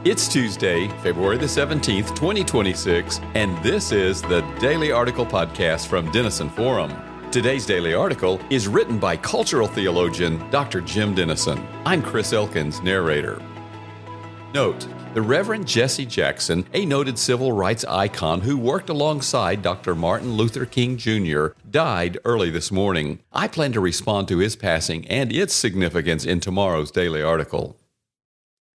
It's Tuesday, February the 17th, 2026, and this is the Daily Article Podcast from Denison Forum. Today's Daily Article is written by cultural theologian Dr. Jim Denison. I'm Chris Elkins, narrator. Note, the Reverend Jesse Jackson, a noted civil rights icon who worked alongside Dr. Martin Luther King Jr., died early this morning. I plan to respond to his passing and its significance in tomorrow's Daily Article.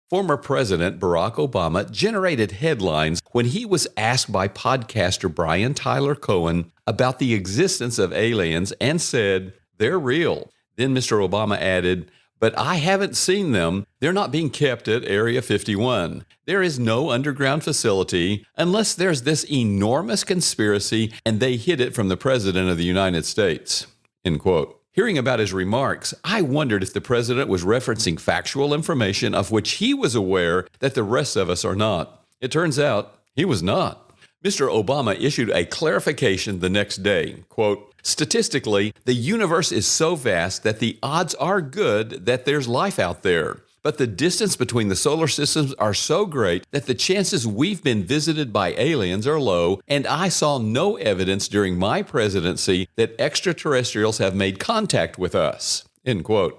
Former President Barack Obama generated headlines when he was asked by podcaster Brian Tyler Cohen about the existence of aliens and said, "They're real." Then Mr. Obama added, "But I haven't seen them. They're not being kept at Area 51. There is no underground facility unless there's this enormous conspiracy and they hid it from the President of the United States." End quote. Hearing about his remarks, I wondered if the president was referencing factual information of which he was aware that the rest of us are not. It turns out he was not. Mr. Obama issued a clarification the next day. Quote, "Statistically, the universe is so vast that the odds are good that there's life out there. But the distance between the solar systems are so great that the chances we've been visited by aliens are low, and I saw no evidence during my presidency that extraterrestrials have made contact with us." End quote.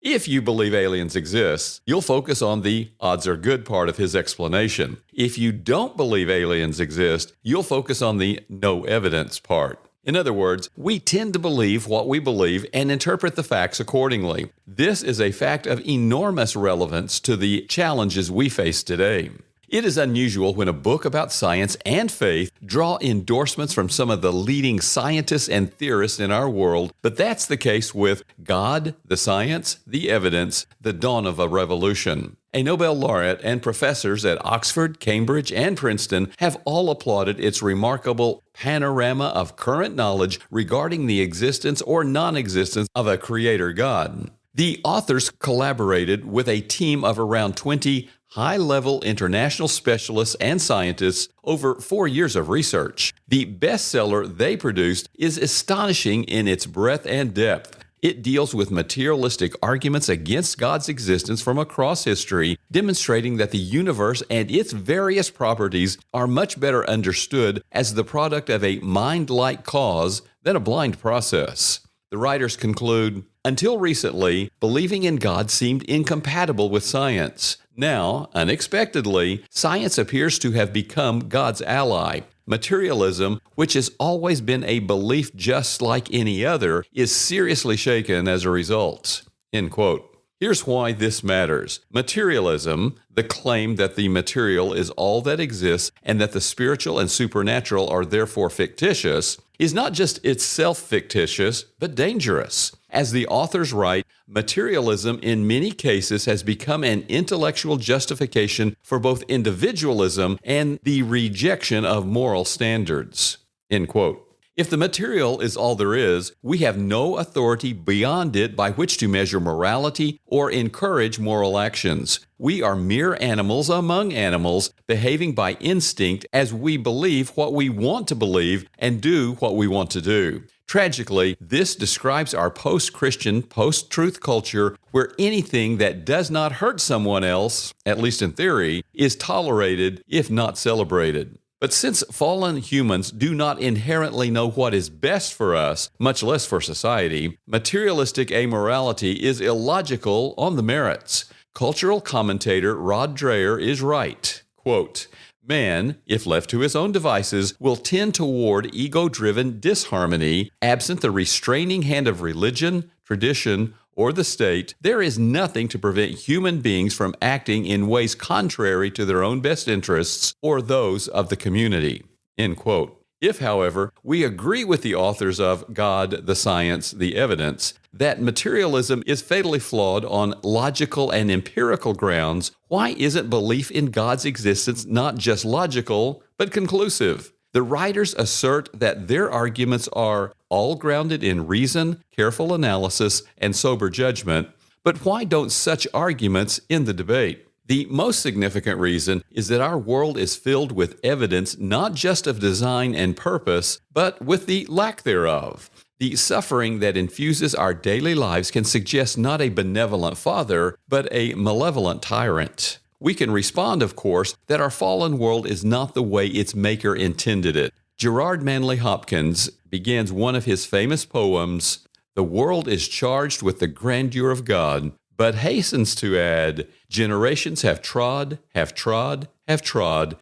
If you believe aliens exist, you'll focus on the odds are good part of his explanation. If you don't believe aliens exist, you'll focus on the no evidence part. In other words, we tend to believe what we believe and interpret the facts accordingly. This is a fact of enormous relevance to the challenges we face today. It is unusual when a book about science and faith draw endorsements from some of the leading scientists and theorists in our world, but that's the case with God, the science, the evidence, the dawn of a revolution. A Nobel laureate and professors at Oxford, Cambridge, and Princeton have all applauded its remarkable panorama of current knowledge regarding the existence or non-existence of a creator God. The authors collaborated with a team of around 20 high-level international specialists and scientists over 4 years of research. The bestseller they produced is astonishing in its breadth and depth. It deals with materialistic arguments against God's existence from across history, demonstrating that the universe and its various properties are much better understood as the product of a mind-like cause than a blind process. The writers conclude, "Until recently, believing in God seemed incompatible with science. Now, unexpectedly, science appears to have become God's ally. Materialism, which has always been a belief just like any other, is seriously shaken as a result." End quote. Here's why this matters. Materialism, the claim that the material is all that exists and that the spiritual and supernatural are therefore fictitious, is not just itself fictitious, but dangerous. As the authors write, materialism in many cases has become an intellectual justification for both individualism and the rejection of moral standards. End quote. If the material is all there is, we have no authority beyond it by which to measure morality or encourage moral actions. We are mere animals among animals, behaving by instinct as we believe what we want to believe and do what we want to do. Tragically, this describes our post-Christian, post-truth culture where anything that does not hurt someone else, at least in theory, is tolerated, if not celebrated. But since fallen humans do not inherently know what is best for us, much less for society, materialistic amorality is illogical on the merits. Cultural commentator Rod Dreher is right. Quote, "Man, if left to his own devices, will tend toward ego-driven disharmony. Absent the restraining hand of religion, tradition, or the state, there is nothing to prevent human beings from acting in ways contrary to their own best interests or those of the community." End quote. If, however, we agree with the authors of God, the Science, the Evidence, that materialism is fatally flawed on logical and empirical grounds, why isn't belief in God's existence not just logical, but conclusive? The writers assert that their arguments are all grounded in reason, careful analysis, and sober judgment, but why don't such arguments end the debate? The most significant reason is that our world is filled with evidence not just of design and purpose, but with the lack thereof. The suffering that infuses our daily lives can suggest not a benevolent father, but a malevolent tyrant. we can respond, of course, that our fallen world is not the way its maker intended it. Gerard Manley Hopkins begins one of his famous poems, "The world is charged with the grandeur of God," but hastens to add, "Generations have trod,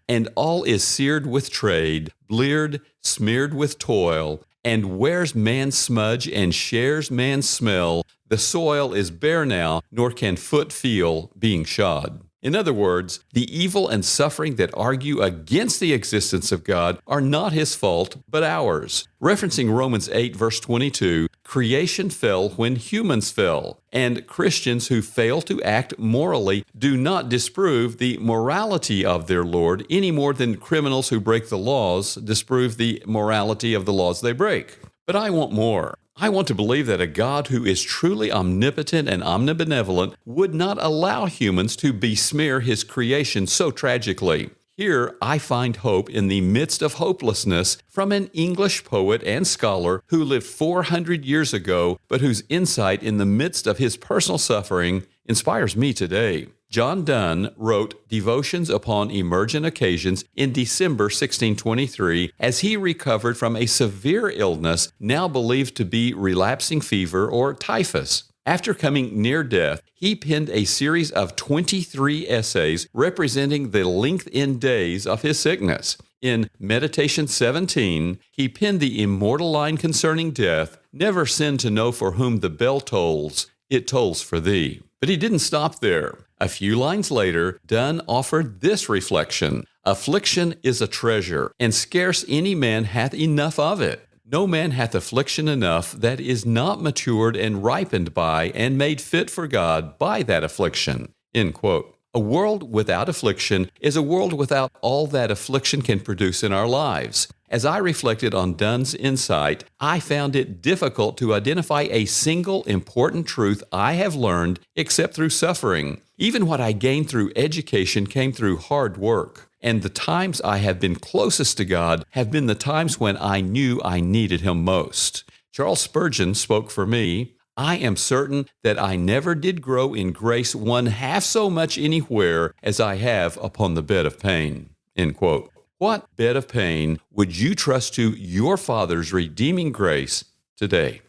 and all is seared with trade, bleared, smeared with toil, and wears man's smudge and shares man's smell. The soil is bare now, nor can foot feel being shod." In other words, the evil and suffering that argue against the existence of God are not his fault, but ours. Referencing Romans 8, verse 22, creation fell when humans fell, and Christians who fail to act morally do not disprove the morality of their Lord any more than criminals who break the laws disprove the morality of the laws they break. But I want more. I want to believe that a God who is truly omnipotent and omnibenevolent would not allow humans to besmear his creation so tragically. Here I find hope in the midst of hopelessness from an English poet and scholar who lived 400 years ago, but whose insight in the midst of his personal suffering inspires me today. John Donne wrote Devotions upon Emergent Occasions in December 1623 as he recovered from a severe illness now believed to be relapsing fever or typhus. After coming near death, he penned a series of 23 essays representing the length in days of his sickness. In Meditation 17, he penned the immortal line concerning death, "Never sin to know for whom the bell tolls, it tolls for thee." But he didn't stop there. A few lines later, Donne offered this reflection, "Affliction is a treasure, and scarce any man hath enough of it. No man hath affliction enough that is not matured and ripened by and made fit for God by that affliction." End quote. A world without affliction is a world without all that affliction can produce in our lives. As I reflected on Donne's insight, I found it difficult to identify a single important truth I have learned except through suffering. Even what I gained through education came through hard work. And the times I have been closest to God have been the times when I knew I needed Him most. Charles Spurgeon spoke for me, "I am certain that I never did grow in grace one half so much anywhere as I have upon the bed of pain." End quote. What bed of pain would you trust to your Father's redeeming grace today?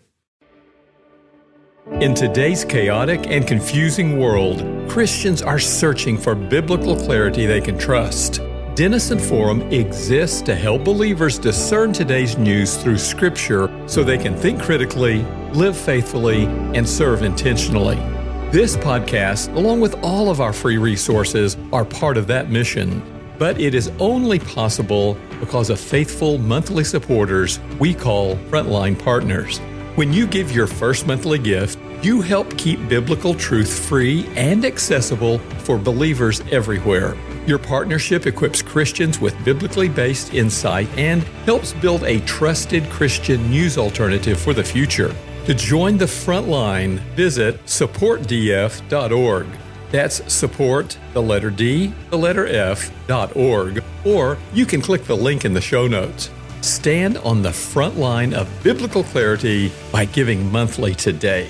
In today's chaotic and confusing world, Christians are searching for biblical clarity they can trust. Denison Forum exists to help believers discern today's news through Scripture so they can think critically, live faithfully, and serve intentionally. This podcast, along with all of our free resources, are part of that mission. But it is only possible because of faithful monthly supporters we call Frontline Partners. When you give your first monthly gift, you help keep biblical truth free and accessible for believers everywhere. Your partnership equips Christians with biblically based insight and helps build a trusted Christian news alternative for the future. To join the front line, visit supportdf.org. That's support, the letter D, the letter F.org, or you can click the link in the show notes. Stand on the front line of biblical clarity by giving monthly today.